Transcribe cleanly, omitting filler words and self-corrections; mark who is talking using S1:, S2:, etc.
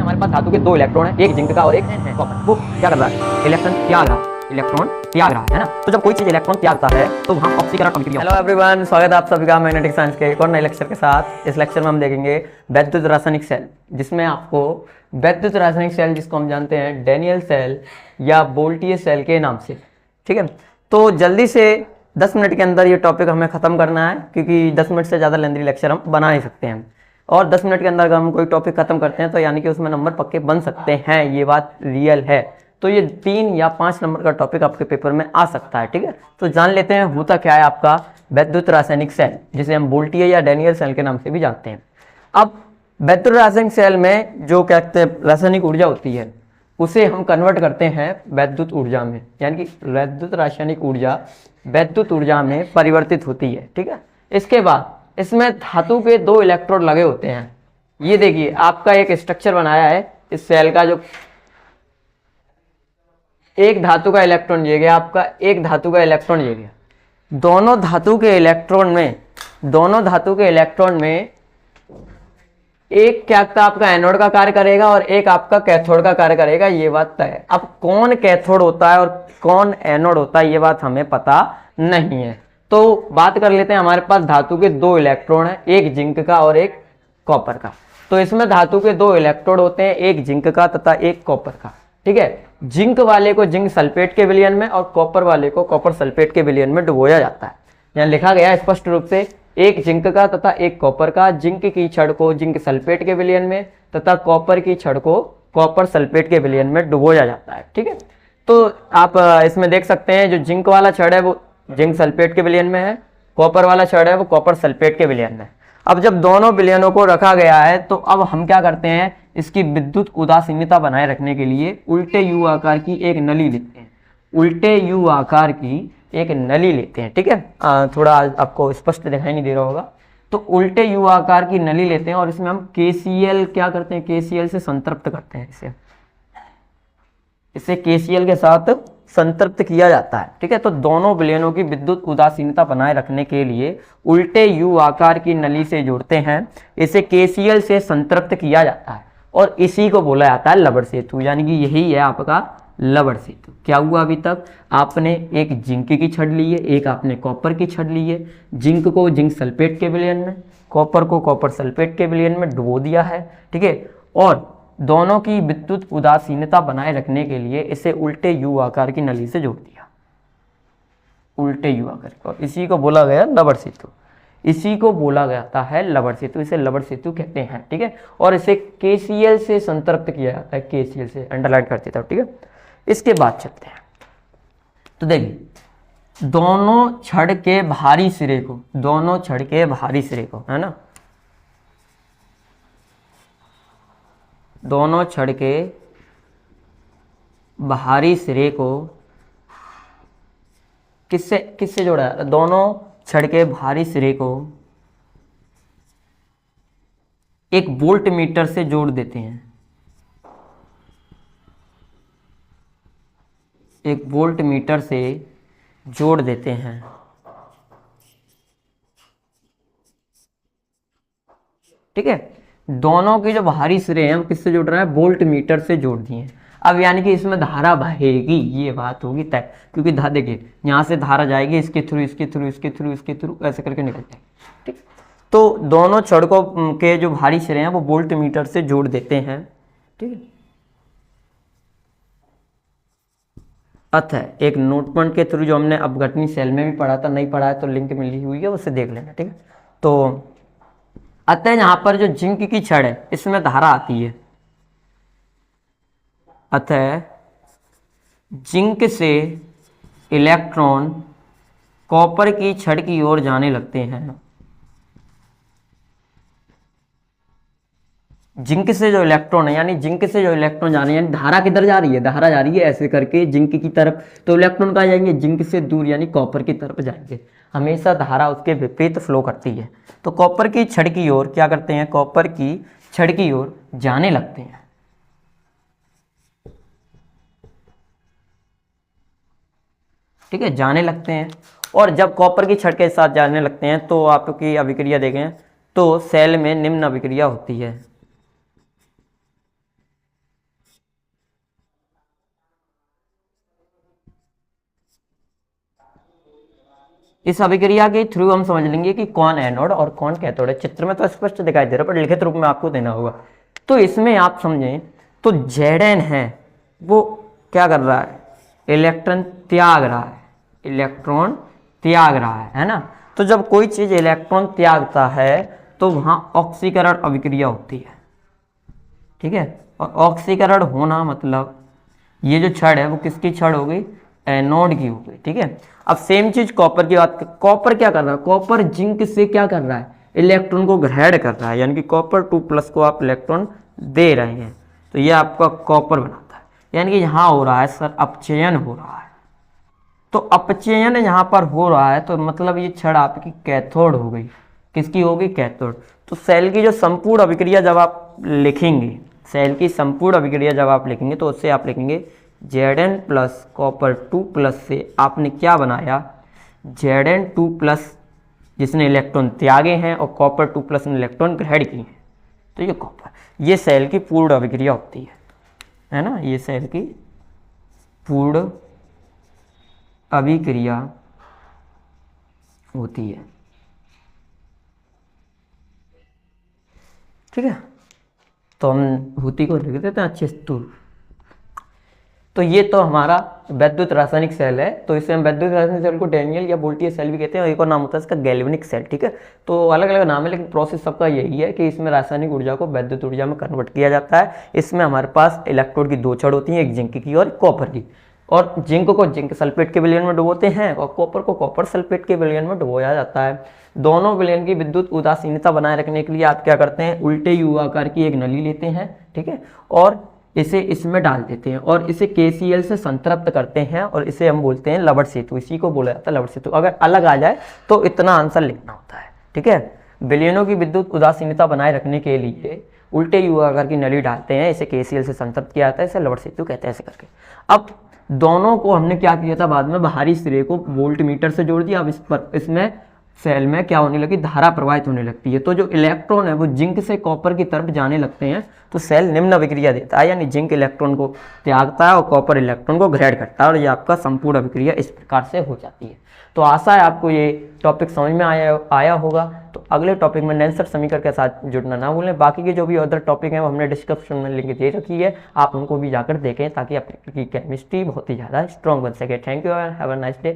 S1: हमारे पास धातु के दो इलेक्ट्रॉन है, एक जिंक का और एक कॉपर। वो क्या कर रहा है? इलेक्ट्रॉन त्याग रहा है ना। तो जब कोई चीज इलेक्ट्रॉन त्यागता है तो वहां ऑक्सीकरण अभिक्रिया।
S2: हेलो एवरीवन, स्वागत है आप सभी का मैग्नेटिक साइंस के एक और नए लेक्चर के साथ। इस लेक्चर में हम देखेंगे वैद्युत रासायनिक सेल, जिसमें आपको वैद्युत रासायनिक सेल, जिसको हम जानते हैं डैनियल सेल या बोल्टियर सेल के नाम से, ठीक है। तो जल्दी से 10 मिनट के अंदर ये टॉपिक हमें खत्म करना है, क्योंकि 10 मिनट से ज़्यादा लेंथी लेक्चर हम बना नहीं सकते हैं। और 10 मिनट के अंदर अगर हम कोई टॉपिक खत्म करते हैं तो यानी कि उसमें नंबर पक्के बन सकते हैं, ये बात रियल है। तो ये 3 या 5 नंबर का टॉपिक आपके पेपर में आ सकता है, ठीक है। तो जान लेते हैं होता क्या है आपका वैद्युत रासायनिक सेल, जिसे हम बोल्टियर या डैनियल सेल के नाम से भी जानते हैं। अब वैद्युत रासायनिक सेल में जो क्या कहते हैं रासायनिक ऊर्जा होती है, उसे हम कन्वर्ट करते हैं वैद्युत ऊर्जा में, यानी कि वैद्युत रासायनिक ऊर्जा वैद्युत ऊर्जा में परिवर्तित होती है, ठीक है। इसके बाद इसमें धातु के 2 इलेक्ट्रोड लगे होते हैं। ये देखिए आपका एक स्ट्रक्चर बनाया है इस सेल का, जो एक धातु का इलेक्ट्रॉन ये गया आपका, एक धातु का इलेक्ट्रॉन ये गया। दोनों धातु के इलेक्ट्रॉन में एक क्या आपका एनोड का कार्य करेगा और एक आपका कैथोड का कार्य करेगा, ये बात तय है। अब कौन कैथोड होता है और कौन एनोड होता है, ये बात हमें पता नहीं है। तो बात कर लेते हैं, हमारे पास धातु के 2 इलेक्ट्रॉन है, एक जिंक का और एक कॉपर का। तो इसमें धातु के 2 इलेक्ट्रोड होते हैं, एक जिंक का तथा एक कॉपर का, ठीक है। जिंक वाले को जिंक सल्फेट के विलयन में और कॉपर वाले को कॉपर सल्फेट के विलयन में डुबोया जाता है। यहाँ लिखा गया है स्पष्ट रूप से, एक जिंक का तथा एक कॉपर का, जिंक की छड़ को जिंक सल्फेट के विलयन में तथा कॉपर की छड़ को कॉपर सल्फेट के विलयन में डुबोया जाता है, ठीक है। तो आप इसमें देख सकते हैं, जो जिंक वाला छड़ है वो जिंक सल्फेट के विलयन में है, कॉपर वाला छड़ है वो कॉपर सल्फेट के विलयन में। अब जब दोनों विलयनों को रखा गया है तो अब हम क्या करते हैं, इसकी विद्युत उदासीनता बनाए रखने के लिए उल्टे यू आकार की एक नली लेते हैं, उल्टे यू आकार की एक नली लेते हैं, ठीक है। थोड़ा आपको स्पष्ट दिखाई नहीं दे रहा होगा। तो उल्टे यू आकार की नली लेते हैं और इसमें हम KCl क्या करते हैं, KCl से संतृप्त करते हैं, इसे KCl के साथ संतृप्त किया जाता है, ठीक है। तो दोनों विलयनों की विद्युत उदासीनता बनाए रखने के लिए उल्टे यू आकार की नली से जोड़ते हैं, इसे KCl से संतृप्त किया जाता है और इसी को बोला जाता है लवण सेतु, यानी कि यही है आपका लवण सेतु। क्या हुआ, अभी तक आपने एक जिंक की छड़ ली है, एक आपने कॉपर की छड़ ली है। जिंक को जिंक सल्फेट के विलयन में, कॉपर को कॉपर सल्फेट के विलयन में डुबो दिया है, ठीक है। और दोनों की विद्युत उदासीनता बनाए रखने के लिए इसे उल्टे यू आकार की नली से जोड़ दिया, उल्टे यू आकार को। इसी को बोला गया लवण सेतु, इसी को बोला जाता है लवण सेतु, इसे लवण सेतु कहते हैं, ठीक है। और इसे KCl से संतृप्त किया जाता है, KCl से, अंडरलाइन कर देता हूं, ठीक है। इसके बाद चलते हैं, तो देखिए दोनों छड़ के बाहरी सिरे को, दोनों छड़ के बाहरी सिरे को, है ना, दोनों छड़ के बाहरी सिरे को किससे किससे जोड़ा है, दोनों छड़ के बाहरी सिरे को एक वोल्ट मीटर से जोड़ देते हैं, एक वोल्ट मीटर से जोड़ देते हैं, ठीक है। दोनों के जो बाहरी सिरे हैं हम किससे जोड़ रहे हैं, वोल्ट मीटर से जोड़ दिए। अब यानी कि इसमें धारा बहेगी, ये बात होगी तय, क्योंकि देखिए यहाँ से धारा जाएगी इसके थ्रू, इसके थ्रू, इसके थ्रू, इसके थ्रू, ऐसे करके निकल जाएगी, ठीक। तो दोनों छड़कों के जो बाहरी सिरे हैं वो वोल्ट मीटर से जोड़ देते हैं, ठीक है। अतः एक नोटपॉइंट के थ्रू, जो हमने अपघटनी सेल में भी पढ़ा था, नहीं पढ़ा है तो लिंक मिली हुई है, उससे देख लेना, ठीक है। तो अतः यहाँ पर जो जिंक की छड़ है इसमें धारा आती है, अतः जिंक से इलेक्ट्रॉन कॉपर की छड़ की ओर जाने लगते हैं। जिंक से जो इलेक्ट्रॉन है, यानी जिंक से जो इलेक्ट्रॉन जाने, यानी धारा किधर जा रही है, धारा जा रही है ऐसे करके जिंक की तरफ, तो इलेक्ट्रॉन कहाँ जाएंगे, जिंक से दूर यानी कॉपर की तरफ जाएंगे। हमेशा धारा उसके विपरीत फ्लो करती है। तो कॉपर की छड़ की ओर क्या करते हैं, कॉपर की छड़ की ओर जाने लगते हैं, ठीक है, जाने लगते हैं। और जब कॉपर की छड़ के साथ जाने लगते हैं तो आपकी अभिक्रिया देखें तो सेल में निम्न अभिक्रिया होती है, इस अभिक्रिया के थ्रू हम समझ लेंगे कि कौन एनोड और कौन कैथोड है। चित्र में तो स्पष्ट दिखाई दे रहा है पर लिखित रूप में आपको देना होगा। तो इसमें आप समझें तो Zn है वो क्या कर रहा है, इलेक्ट्रॉन त्याग रहा है, इलेक्ट्रॉन त्याग रहा है ना। तो जब कोई चीज इलेक्ट्रॉन त्यागता है तो वहां ऑक्सीकरण अभिक्रिया होती है, ठीक है। और ऑक्सीकरण होना मतलब ये जो छड़ है वो किसकी छड़ हो गई, एनोड की हो गई, ठीक है। अब सेम चीज कॉपर की बात कर, कॉपर क्या कर रहा है, कॉपर जिंक से क्या कर रहा है, इलेक्ट्रॉन को ग्रहण कर रहा है, यानी कि कॉपर 2+ को आप इलेक्ट्रॉन दे रहे हैं, तो ये आपका कॉपर बनाता है। यानी कि यहाँ हो रहा है सर अपचयन हो रहा है। तो अपचयन यहाँ पर हो रहा है तो मतलब ये छड़ आपकी कैथोड हो गई। किसकी होगी, कैथोड। तो सेल की जो संपूर्ण अभिक्रिया जब आप लिखेंगे, सेल की संपूर्ण अभिक्रिया जब आप लिखेंगे तो उससे आप लिखेंगे Zn+ कॉपर 2+ से आपने क्या बनाया, Zn2+ जिसने इलेक्ट्रॉन त्यागे हैं और कॉपर 2+ ने इलेक्ट्रॉन ग्रहण किए हैं, तो ये कॉपर, ये सेल की पूर्ण अभिक्रिया होती है ना। ये सेल की पूर्ण अभिक्रिया होती है, ठीक है। तो हम होती को लिख देते हैं अच्छे से। तो ये तो हमारा वैद्युत रासायनिक सेल है। तो इसे हम वैद्युत रासायनिक सेल को डैनियल या बोल्टियर सेल भी कहते हैं, और एक और नाम होता है इसका गैल्वेनिक सेल, ठीक है। तो अलग अलग नाम है लेकिन प्रोसेस सबका यही है कि इसमें रासायनिक ऊर्जा को वैद्युत ऊर्जा में कन्वर्ट किया जाता है। इसमें हमारे पास इलेक्ट्रोड की 2 छड़ होती हैं, एक जिंक की और कॉपर की। और जिंक को जिंक सल्फेट के विलयन में डुबोते हैं और कॉपर को कॉपर सल्फेट के विलयन में डुबोया जाता है। दोनों विलयन की विद्युत उदासीनता बनाए रखने के लिए आप क्या करते हैं, उल्टे यू आकार की एक नली लेते हैं, ठीक है, और इसे इसमें डाल देते हैं और इसे KCl से संतृप्त करते हैं और इसे हम बोलते हैं लवण सेतु। इसी को बोला जाता है लवण सेतु। अगर अलग आ जाए तो इतना आंसर लिखना होता है, ठीक है। विलयनों की विद्युत उदासीनता बनाए रखने के लिए उल्टे यू आकार की नली डालते हैं, इसे KCl से संतृप्त किया जाता है, इसे लवण सेतु कहते हैं, ऐसे करके। अब दोनों को हमने क्या किया था, बाद में बाहरी सिरे को वोल्ट मीटर से जोड़ दिया। अब इसमें सेल में क्या होने लगी, धारा प्रवाहित होने लगती है। तो जो इलेक्ट्रॉन है वो जिंक से कॉपर की तरफ जाने लगते हैं तो सेल निम्न अभिक्रिया देता है, यानी जिंक इलेक्ट्रॉन को त्यागता है और कॉपर इलेक्ट्रॉन को ग्रहण करता है, और ये आपका संपूर्ण अभिक्रिया इस प्रकार से हो जाती है। तो आशा है आपको ये टॉपिक समझ में आया होगा। तो अगले टॉपिक में नेल्सन समीकरण के साथ जुड़ना ना भूलें। बाकी के जो भी अदर टॉपिक हैं वो हमने डिस्क्रिप्शन में लिंक दे रखी है, आप उनको भी जाकर देखें ताकि आपकी केमिस्ट्री बहुत ही ज़्यादा स्ट्रॉन्ग बन सके। Thank you, have a nice day.